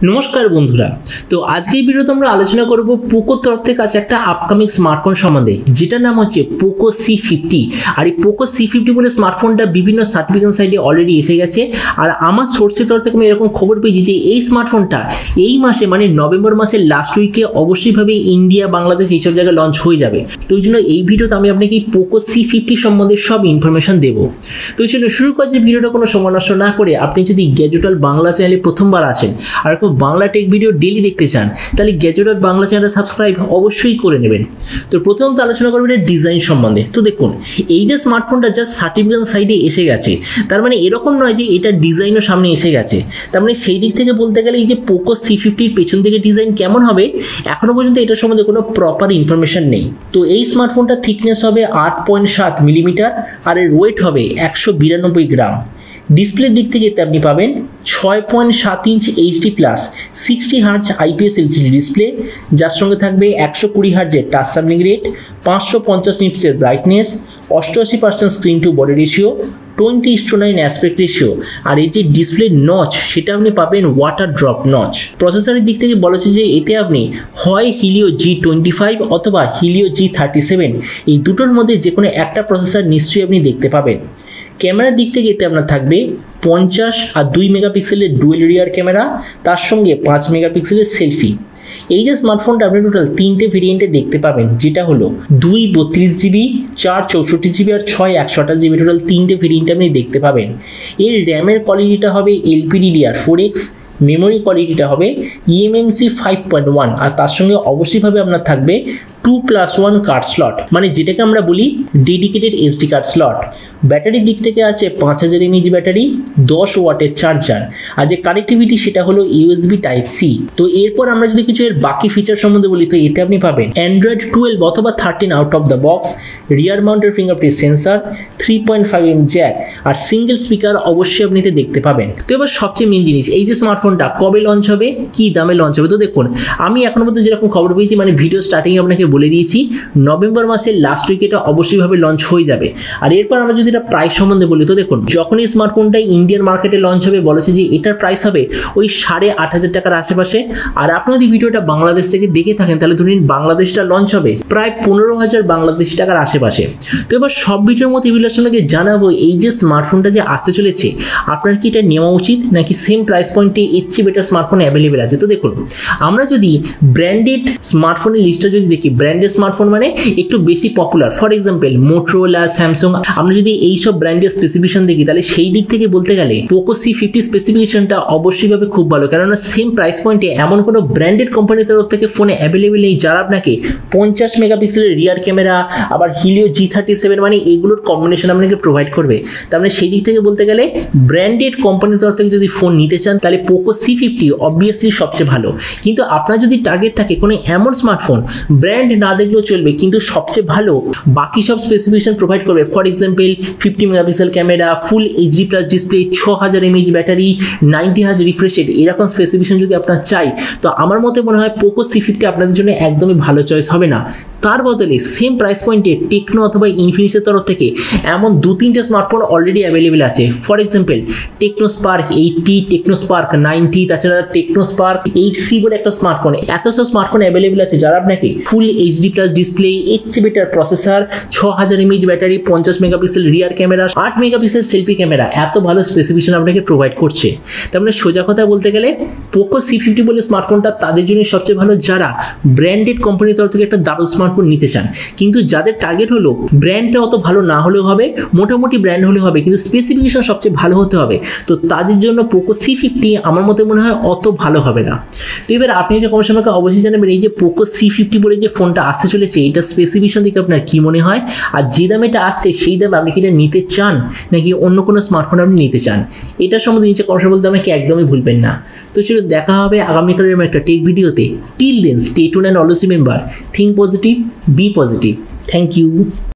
नमस्कार बंधुरा। तो आज के भिडियोते आमरा आलोचना करब पोको तरफ थेके आछे एकटा आपकामिंग स्मार्टफोन सम्बन्धे जेटार नाम हच्छे पोको C50। और पोको C50 बोले स्मार्टफोनटा विभिन्न सार्टिफिकेशन साइटे अलरेडी एसे गेछे और आमार सोर्सेर तरफ थेके आमि एरकम खबर पेয়েছি যে এই স্মার্টফোনটা এই মাসে মানে নভেম্বর মাসের লাস্ট উইকে অবশ্যই ভাবে ইন্ডিয়া বাংলাদেশ এই সব জায়গায় লঞ্চ হয়ে যাবে। তো এই জন্য এই ভিডিওতে আমি আপনাকে পোকো C50 সম্বন্ধে সব ইনফরমেশন দেব। তো চলুন শুরু করা যাক। ভিডিওটা কোনো সময় নষ্ট না করে আপনি যদি গ্যাজেট ওয়ার্ল্ড বাংলা চ্যানেলে প্রথমবার আসেন আর বাংলা টেক ভিডিও ডেইলি দেখতে চান তাহলে গ্যাজেট ওয়ার্ল্ড বাংলা চ্যানেলটা সাবস্ক্রাইব অবশ্যই করে নেবেন। তো প্রথমত আলোচনা করব এর ডিজাইন সম্বন্ধে। তো দেখুন এই যে স্মার্টফোনটা জাস্ট সার্টিফিকেশন সাইডে এসে গেছে তার মানে এরকম নয় যে এটা ডিজাইনও সামনে এসে গেছে। তার মানে সেই দিক থেকে বলতে গেলে এই যে পোকো C50 এর পেছন থেকে ডিজাইন কেমন হবে এখনো পর্যন্ত এটার সম্বন্ধে কোনো প্রপার ইনফরমেশন নেই। তো এই স্মার্টফোনটা থিকনেস হবে 8.7 মিলিমিটার আর এর ওয়েট হবে 192 গ্রাম। ডিসপ্লের দিক থেকে আপনি পাবেন 6.7 inch HD+ 60 hertz IPS LCD display, যার সঙ্গে থাকবে 120 হার্জের টাচ স্যাম্পলিং রেট, 550 নিটসের brightness, 88% screen to body ratio, 20:9 aspect ratio. আর এই যে ডিসপ্লে নচ সেটা আপনি পাবেন ওয়াটার ড্রপ নচ। প্রসেসরের দিক থেকে বলা হচ্ছে যে এতে আপনি হয় হিলিও G25 অথবা হিলিও G37 এই দুটোর মধ্যে যে কোনো একটা প্রসেসর নিশ্চয়ই আপনি দেখতে পাবেন। ক্যামেরার দিক থেকে এতে আপনার থাকবে 50 আর 2 মেগাপিক্সেলের ডুয়েল রিয়ার ক্যামেরা, তার সঙ্গে 5 মেগাপিক্সেলের সেলফি। এই যে স্মার্টফোনটা আপনি টোটাল 3টে ভেরিয়েন্টে দেখতে পাবেন, যেটা হলো 2 32GB, 4 64GB আর 6 128GB। টোটাল 3টে ভেরিয়েন্টে আপনি দেখতে পাবেন। এর র্যামের কোয়ালিটিটা হবে LPDDR4X, মেমোরি কোয়ালিটিটা হবে eMMC 5.1 আর তার সঙ্গে অবশ্যইভাবে আপনার থাকবে 2+1 কার্ড স্লট, মানে যেটাকে আমরা বলি ডেডিকেটেড SD কার্ড স্লট। ব্যাটারির দিক থেকে আছে 5000 mAh ব্যাটারি, 10 ওয়াটের চার্জার। আর যে কানেক্টিভিটি সেটা হলো USB Type-C। তো এরপর আমরা যদি কিছু এর বাকি ফিচার সম্বন্ধে বলি তো এতে আপনি পাবেন Android 12 অথবা 13 out of the box, rear mounted fingerprint sensor, 3.5mm jack আর সিঙ্গেল স্পিকার অবশ্যই আপনি এতে দেখতে পাবেন। তো এবার সবচেয়ে মেন জিনিস, এই যে স্মার্টফোনটা কবে লঞ্চ হবে, কি দামে লঞ্চ হবে। তো দেখুন আমি এখনো পর্যন্ত যেরকম খবর পেয়েছি মানে ভিডিও স্টার্টিং আপনাকে বলে দিয়েছি নভেম্বর মাসের লাস্ট উইকে এটা অবশ্যইভাবে লঞ্চ হয়ে যাবে। আর এরপর আমরা যদি এটা প্রাইস সম্বন্ধে বলি তো দেখুন যখন এই স্মার্টফোনটা ইন্ডিয়ান মার্কেটে লঞ্চ হবে বলেছে যে এটার প্রাইস হবে ওই 8,500 টাকার আশেপাশে। আর আপনি যদি ভিডিওটা বাংলাদেশ থেকে দেখে থাকেন তাহলে ধরুন বাংলাদেশটা লঞ্চ হবে প্রায় 15,000 বাংলাদেশি টাকার আশেপাশে। তো এবার সব ভিডিওর মধ্যে এগুলোর সঙ্গে জানাবো এই যে স্মার্টফোনটা যে আসতে চলেছে আপনার কি এটা নেওয়া উচিত নাকি সেম প্রাইস পয়েন্টে এর চেয়ে বেটার স্মার্টফোন অ্যাভেলেবেল আছে। তো দেখুন আমরা যদি ব্র্যান্ডেড স্মার্টফোনের লিস্টটা যদি দেখি, ব্র্যান্ডেড স্মার্টফোন মানে একটু বেশি popular, for example Motorola, Samsung, আমরা যদি এইসব ব্র্যান্ডের স্পেসিফিকেশন দেখি তাহলে সেই দিক থেকে বলতে গেলে পোকো C50 স্পেসিফিকেশনটা অবশ্যইভাবে খুব ভালো, কেননা সেম প্রাইস পয়েন্টে এমন কোনো ব্র্যান্ডেড কোম্পানির তরফ থেকে ফোনে অ্যাভেলেবেল নেই যারা আপনাকে 50 মেগাপিক্সেলের রিয়ার ক্যামেরা আবার হিলিও G37 মানে এগুলোর কম্বিনেশন আপনাকে প্রোভাইড করবে। তার মানে সেই দিক থেকে বলতে গেলে ব্র্যান্ডেড কোম্পানির তরফ থেকে যদি ফোন নিতে চান তাহলে পোকো C50 অবভিয়াসলি সবচেয়ে ভালো। কিন্তু আপনার যদি টার্গেট থাকে কোনো এমন স্মার্টফোন ব্র্যান্ড না দেখলেও চলবে কিন্তু সবচেয়ে ভালো বাকি সব স্পেসিফিকেশন প্রোভাইড করবে, for example 50 megapixel camera, full HD+ display, 6000 mAh battery, 90 hertz refresh rate, এরকম স্পেসিফিকেশন যদি আপনার চাই তো আমার মতে মনে হয় পোকো C50 আপনাদের জন্য একদমই ভালো চয়েস হবে না। তার বদলে সেম প্রাইস পয়েন্টে টেকনো অথবা ইনফিনিক্সের তরফ থেকে এমন 2-3টে স্মার্টফোন অলরেডি অ্যাভেলেবেল আছে, for example Tecno Spark 80, Tecno Spark 90, তাছাড়া টেকনো স্পার্ক 8C বলে একটা স্মার্টফোন। এত সব স্মার্টফোন অ্যাভেলেবেল আছে যারা আপনাকে ফুল HD+ ডিসপ্লে, এর চেয়ে better processor, 6000 mAh battery, 50 megapixel rear camera, 8 megapixel selfie camera, এত ভালো স্পেসিফিকেশন আপনাকে প্রোভাইড করছে। তার মানে সোজা কথা বলতে গেলে পোকো C50 বলে স্মার্টফোনটা তাদের জন্য সবচেয়ে ভালো যারা ব্র্যান্ডেড কোম্পানির তরফ থেকে একটা দারুণ স্মার্টফোন নিতে চান। কিন্তু যাদের টার্গেট হলো ব্র্যান্ডটা অত ভালো না হলেও হবে, মোটামুটি ব্র্যান্ড হলে হবে কিন্তু স্পেসিফিকেশন সবচেয়ে ভালো হতে হবে, তো তাদের জন্য পোকো C50 আমার মতে মনে হয় অত ভালো হবে না। তো এবার আপনি যে কমেন্ট আমাকে অবশ্যই জানাবেন এই যে পোকো C50 বলে যে ফোনটা আসতে চলেছে এটা স্পেসিফিকেশন থেকে আপনার কি মনে হয়, আর যে দামে এটা আসছে সেই দামে আপনি কি এটা নিতে চান নাকি অন্য কোনো স্মার্টফোন আপনি নিতে চান, এটা সম্বন্ধে নিচে কমেন্ট বলতে আমাকে একদমই ভুলবেন না। তো চলো দেখা হবে আগামীকালের একটা টেক ভিডিওতে। Till then stay tuned and always remember, think positive, be positive. Thank you.